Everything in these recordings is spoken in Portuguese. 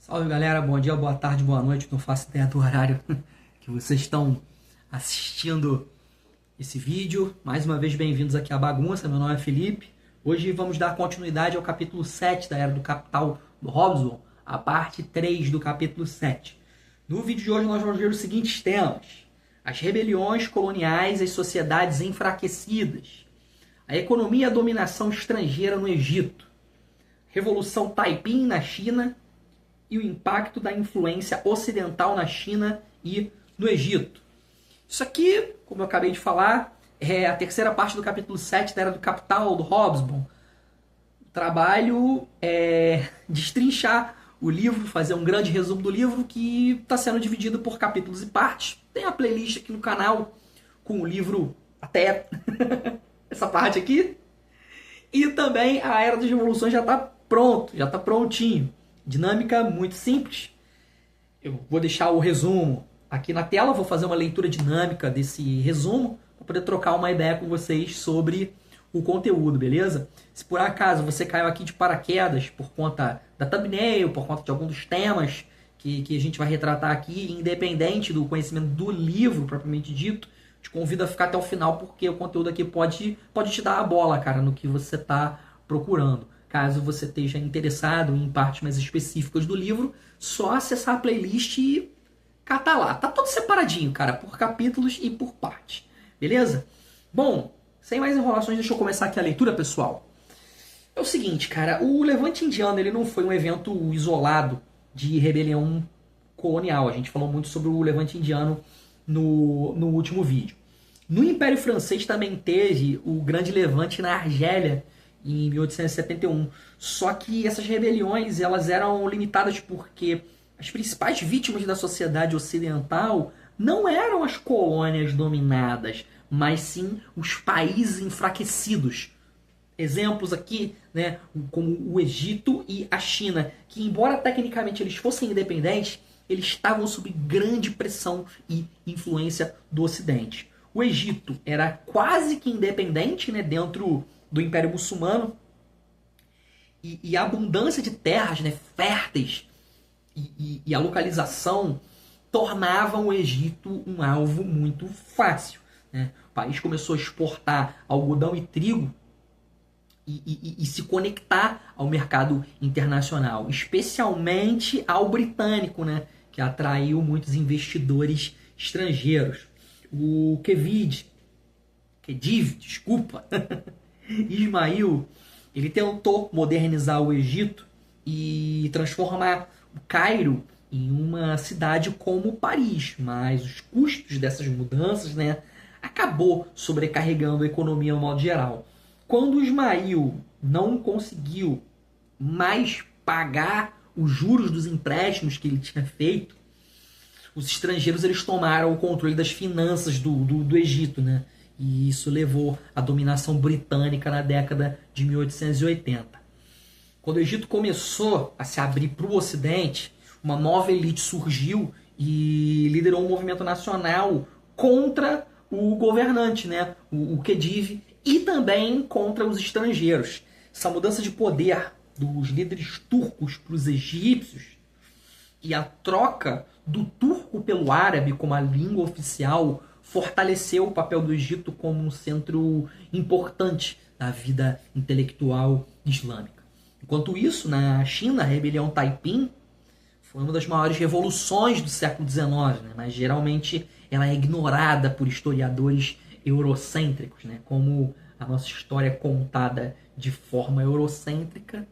Salve galera, bom dia, boa tarde, boa noite. Não faço ideia do horário que vocês estão assistindo esse vídeo. Mais uma vez, bem-vindos aqui à bagunça. Meu nome é Felipe. Hoje vamos dar continuidade ao capítulo 7 da Era do Capital do Hobsbawm, a parte 3 do capítulo 7. No vídeo de hoje nós vamos ver os seguintes temas: as rebeliões coloniais, as sociedades enfraquecidas, a economia e a dominação estrangeira no Egito, Revolução Taiping na China e o impacto da influência ocidental na China e no Egito. Isso aqui, como eu acabei de falar, é a terceira parte do capítulo 7 da Era do Capital, do Hobsbawm. O trabalho é destrinchar o livro, fazer um grande resumo do livro que está sendo dividido por capítulos e partes. Tem a playlist aqui no canal com o livro até essa parte aqui. E também a Era das Revoluções já está pronto, já está prontinho. Dinâmica muito simples. Eu vou deixar o resumo aqui na tela, vou fazer uma leitura dinâmica desse resumo para poder trocar uma ideia com vocês sobre o conteúdo, beleza? Se por acaso você caiu aqui de paraquedas por conta da thumbnail, por conta de alguns dos temas que a gente vai retratar aqui, independente do conhecimento do livro propriamente dito, te convido a ficar até o final, porque o conteúdo aqui pode te dar a bola, cara, no que você está procurando. Caso você esteja interessado em partes mais específicas do livro, só acessar a playlist e catar lá. Tá tudo separadinho, cara, por capítulos e por partes. Beleza? Bom, sem mais enrolações, deixa eu começar aqui a leitura, pessoal. É o seguinte, cara, o Levante Indiano ele não foi um evento isolado de rebelião colonial. A gente falou muito sobre o Levante Indiano no último vídeo. No Império Francês também teve o Grande Levante na Argélia, em 1871. Só que essas rebeliões elas eram limitadas porque as principais vítimas da sociedade ocidental não eram as colônias dominadas, mas sim os países enfraquecidos. Exemplos aqui, né, como o Egito e a China, que embora tecnicamente eles fossem independentes, eles estavam sob grande pressão e influência do Ocidente. O Egito era quase que independente, né, dentro do Império Muçulmano, e a abundância de terras, né, férteis e a localização tornavam o Egito um alvo muito fácil, né? O país começou a exportar algodão e trigo e se conectar ao mercado internacional, especialmente ao britânico, né, que atraiu muitos investidores estrangeiros. O Khedive, desculpa, Ismail, ele tentou modernizar o Egito e transformar o Cairo em uma cidade como Paris, mas os custos dessas mudanças, né, acabou sobrecarregando a economia no modo geral. Quando Ismail não conseguiu mais pagar os juros dos empréstimos que ele tinha feito, os estrangeiros eles tomaram o controle das finanças do Egito, né? E isso levou à dominação britânica na década de 1880. Quando o Egito começou a se abrir para o Ocidente, uma nova elite surgiu e liderou um movimento nacional contra o governante, né? o Khedive, e também contra os estrangeiros. Essa mudança de poder dos líderes turcos para os egípcios e a troca do turco pelo árabe como a língua oficial fortaleceu o papel do Egito como um centro importante da vida intelectual islâmica. Enquanto isso, na China, a rebelião Taiping foi uma das maiores revoluções do século XIX, né? Mas geralmente ela é ignorada por historiadores eurocêntricos, né? Como a nossa história é contada de forma eurocêntrica,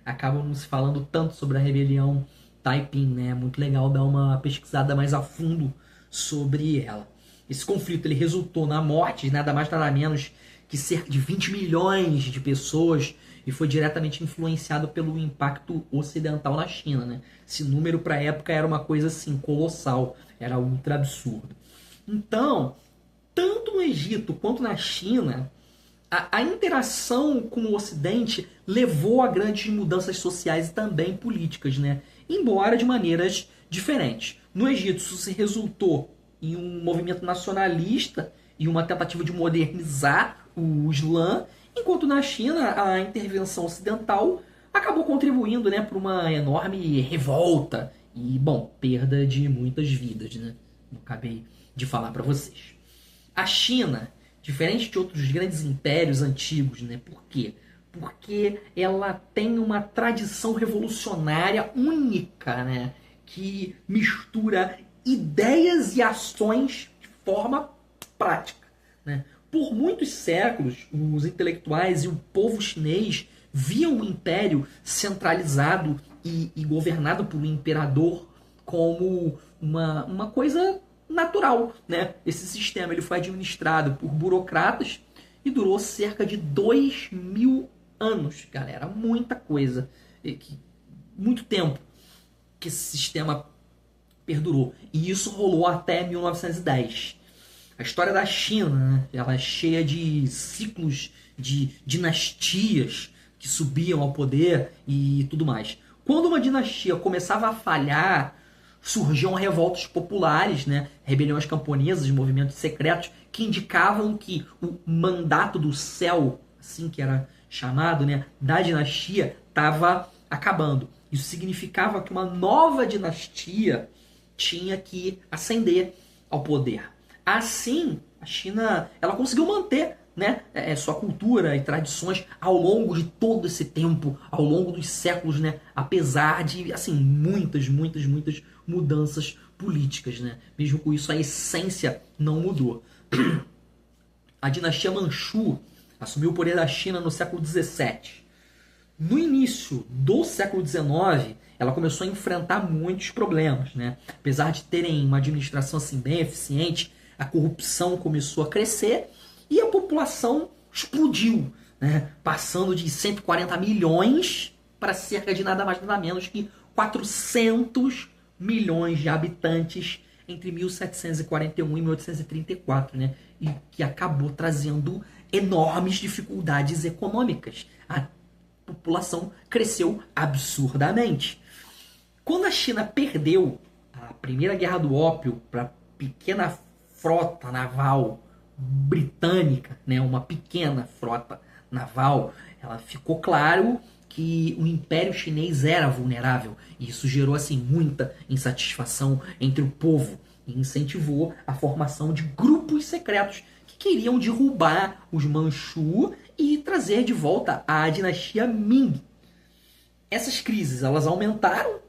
acabam não se falando tanto sobre a rebelião Taiping, né? É muito legal dar uma pesquisada mais a fundo sobre ela. Esse conflito ele resultou na morte de nada mais nada menos que cerca de 20 milhões de pessoas e foi diretamente influenciado pelo impacto ocidental na China, né? Esse número para a época era uma coisa assim colossal, era ultra absurdo. Então, tanto no Egito quanto na China, a interação com o Ocidente levou a grandes mudanças sociais e também políticas, né? Embora de maneiras diferentes. No Egito, isso se resultou em um movimento nacionalista e uma tentativa de modernizar o Islã, enquanto na China a intervenção ocidental acabou contribuindo, né, para uma enorme revolta e, bom, perda de muitas vidas, né? Eu acabei de falar para vocês. A China, diferente de outros grandes impérios antigos, né? Por quê? Porque ela tem uma tradição revolucionária única, né? Que mistura ideias e ações de forma prática, né? Por muitos séculos, os intelectuais e o povo chinês viam o império centralizado e governado por um imperador como uma coisa natural, né? Esse sistema ele foi administrado por burocratas e durou cerca de 2000 anos, galera. Muita coisa. Muito tempo que esse sistema perdurou. E isso rolou até 1910. A história da China, né, ela é cheia de ciclos de dinastias que subiam ao poder e tudo mais. Quando uma dinastia começava a falhar, surgiam revoltas populares, né, rebeliões camponesas, movimentos secretos, que indicavam que o mandato do céu, assim que era chamado, né, da dinastia, estava acabando. Isso significava que uma nova dinastia tinha que ascender ao poder. Assim, a China ela conseguiu manter, né, sua cultura e tradições ao longo de todo esse tempo, ao longo dos séculos, né, apesar de assim muitas mudanças políticas, né? Mesmo com isso a essência não mudou. A dinastia Manchu assumiu o poder da China no século 17. No início do século XIX, ela começou a enfrentar muitos problemas, né? Apesar de terem uma administração assim bem eficiente, a corrupção começou a crescer e a população explodiu, né? Passando de 140 milhões para cerca de nada mais nada menos que 400 milhões de habitantes entre 1741 e 1834, né? E que acabou trazendo enormes dificuldades econômicas. A população cresceu absurdamente. Quando a China perdeu a Primeira Guerra do Ópio para a pequena frota naval britânica, né, uma pequena frota naval, ela ficou claro que o Império Chinês era vulnerável. E isso gerou assim muita insatisfação entre o povo e incentivou a formação de grupos secretos que queriam derrubar os Manchu e trazer de volta a dinastia Ming. Essas crises elas aumentaram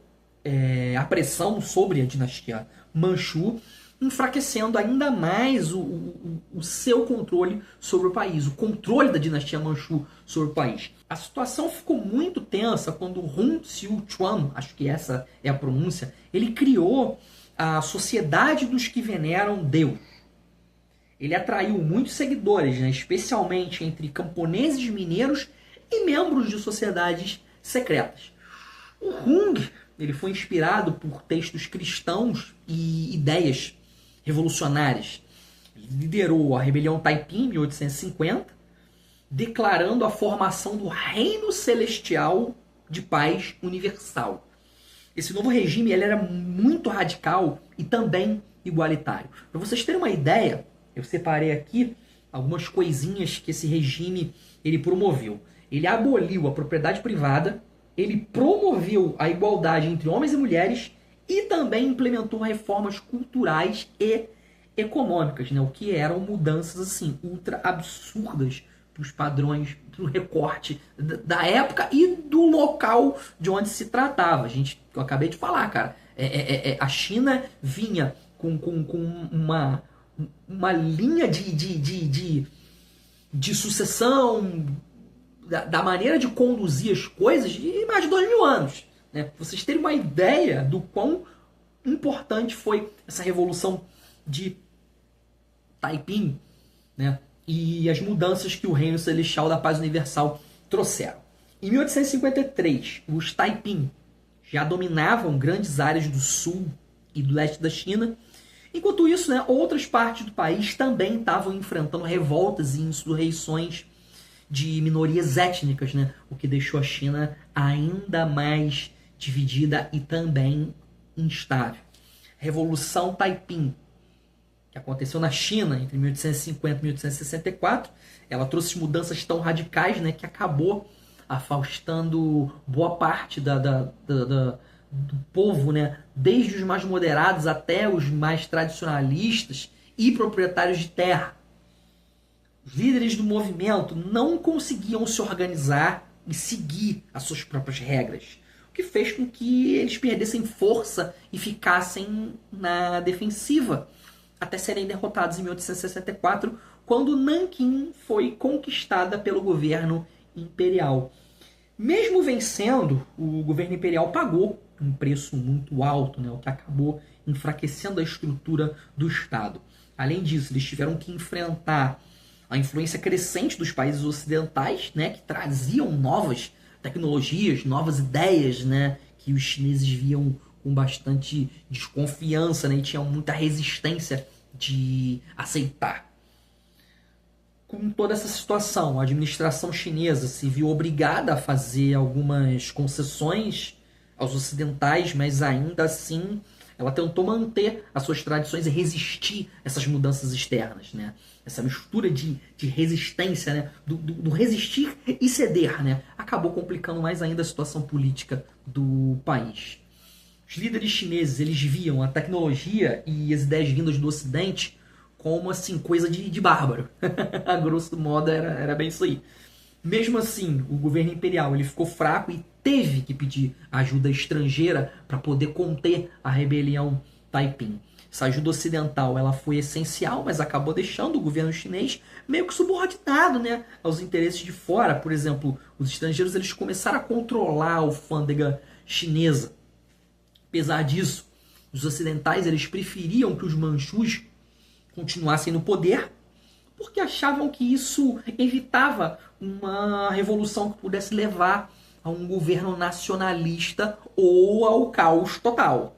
a pressão sobre a dinastia Manchu, enfraquecendo ainda mais o seu controle sobre o país, o controle da dinastia Manchu sobre o país. A situação ficou muito tensa quando Hun Siu-chuan, acho que essa é a pronúncia, ele criou a Sociedade dos que Veneram Deus. Ele atraiu muitos seguidores, né, especialmente entre camponeses mineiros e membros de sociedades secretas. O Hung ele foi inspirado por textos cristãos e ideias revolucionárias. Ele liderou a rebelião Taiping em 1850, declarando a formação do Reino Celestial de Paz Universal. Esse novo regime ele era muito radical e também igualitário. Para vocês terem uma ideia, eu separei aqui algumas coisinhas que esse regime ele promoveu. Ele aboliu a propriedade privada, ele promoveu a igualdade entre homens e mulheres e também implementou reformas culturais e econômicas, né? O que eram mudanças assim ultra absurdas para os padrões do recorte da época e do local de onde se tratava. Eu acabei de falar, cara. A China vinha com uma linha de sucessão da maneira de conduzir as coisas de mais de 2000 anos. Né? Pra vocês terem uma ideia do quão importante foi essa revolução de Taiping, né? E as mudanças que o Reino Celestial da Paz Universal trouxeram. Em 1853, os Taiping já dominavam grandes áreas do sul e do leste da China. Enquanto isso, né, outras partes do país também estavam enfrentando revoltas e insurreições de minorias étnicas, né? O que deixou a China ainda mais dividida e também instável. Revolução Taiping, que aconteceu na China entre 1850 e 1864, ela trouxe mudanças tão radicais, né, que acabou afastando boa parte do povo, né? Desde os mais moderados até os mais tradicionalistas e proprietários de terra. Os líderes do movimento não conseguiam se organizar e seguir as suas próprias regras, o que fez com que eles perdessem força e ficassem na defensiva, até serem derrotados em 1864, quando Nanquim foi conquistada pelo governo imperial. Mesmo vencendo, o governo imperial pagou um preço muito alto, né, o que acabou enfraquecendo a estrutura do Estado. Além disso, eles tiveram que enfrentar a influência crescente dos países ocidentais, né, que traziam novas tecnologias, novas ideias, né, que os chineses viam com bastante desconfiança, né, e tinham muita resistência de aceitar. Com toda essa situação, a administração chinesa se viu obrigada a fazer algumas concessões aos ocidentais, mas ainda assim ela tentou manter as suas tradições e resistir a essas mudanças externas, né? Essa mistura de resistência, né? do resistir e ceder, né? Acabou complicando mais ainda a situação política do país. Os líderes chineses, eles viam a tecnologia e as ideias vindas do Ocidente como assim, coisa de bárbaro. A grosso modo era bem isso aí. Mesmo assim, o governo imperial ele ficou fraco e teve que pedir ajuda estrangeira para poder conter a rebelião Taiping. Essa ajuda ocidental ela foi essencial, mas acabou deixando o governo chinês meio que subordinado, né, aos interesses de fora. Por exemplo, os estrangeiros eles começaram a controlar a alfândega chinesa. Apesar disso, os ocidentais eles preferiam que os manchus continuassem no poder, porque achavam que isso evitava uma revolução que pudesse levar a um governo nacionalista ou ao caos total.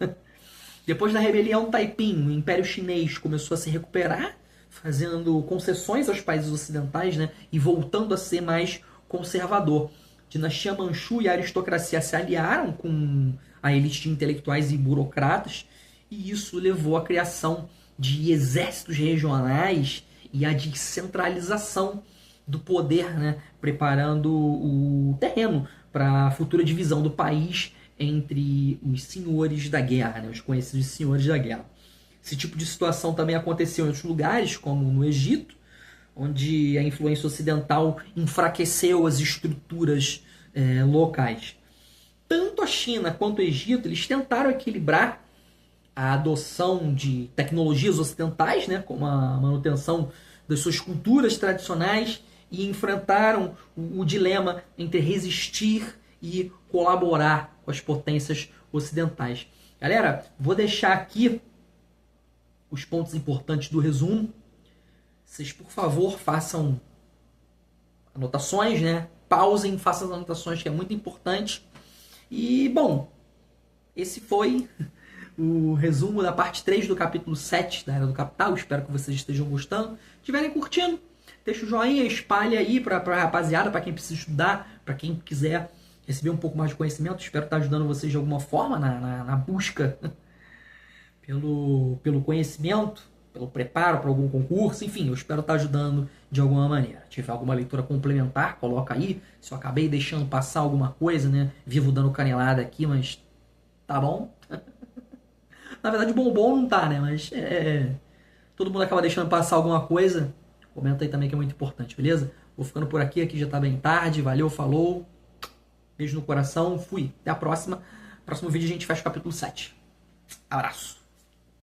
Depois da rebelião Taiping, o Império Chinês começou a se recuperar, fazendo concessões aos países ocidentais, né, e voltando a ser mais conservador. A dinastia Manchu e a aristocracia se aliaram com a elite de intelectuais e burocratas, e isso levou à criação de exércitos regionais e a descentralização do poder, né, preparando o terreno para a futura divisão do país entre os senhores da guerra, né, os conhecidos senhores da guerra. Esse tipo de situação também aconteceu em outros lugares, como no Egito, onde a influência ocidental enfraqueceu as estruturas locais. Tanto a China quanto o Egito eles tentaram equilibrar a adoção de tecnologias ocidentais, né, como a manutenção das suas culturas tradicionais, e enfrentaram o dilema entre resistir e colaborar com as potências ocidentais. Galera, vou deixar aqui os pontos importantes do resumo. Vocês, por favor, façam anotações, né? Pausem, façam as anotações, que é muito importante. E, bom, esse foi o resumo da parte 3 do capítulo 7 da Era do Capital. Espero que vocês estejam gostando. Se estiverem curtindo, deixa o joinha, espalhe aí para a rapaziada, para quem precisa estudar, para quem quiser receber um pouco mais de conhecimento. Espero estar ajudando vocês de alguma forma na busca pelo conhecimento, pelo preparo para algum concurso. Enfim, eu espero estar ajudando de alguma maneira. Se tiver alguma leitura complementar, coloca aí. Se eu acabei deixando passar alguma coisa, né? Vivo dando canelada aqui, mas tá bom. Na verdade, bombom não tá, né? Mas todo mundo acaba deixando passar alguma coisa. Comenta aí também que é muito importante, beleza? Vou ficando por aqui já tá bem tarde. Valeu, falou. Beijo no coração, fui. Até a próxima. Próximo vídeo a gente fecha o capítulo 7. Abraço.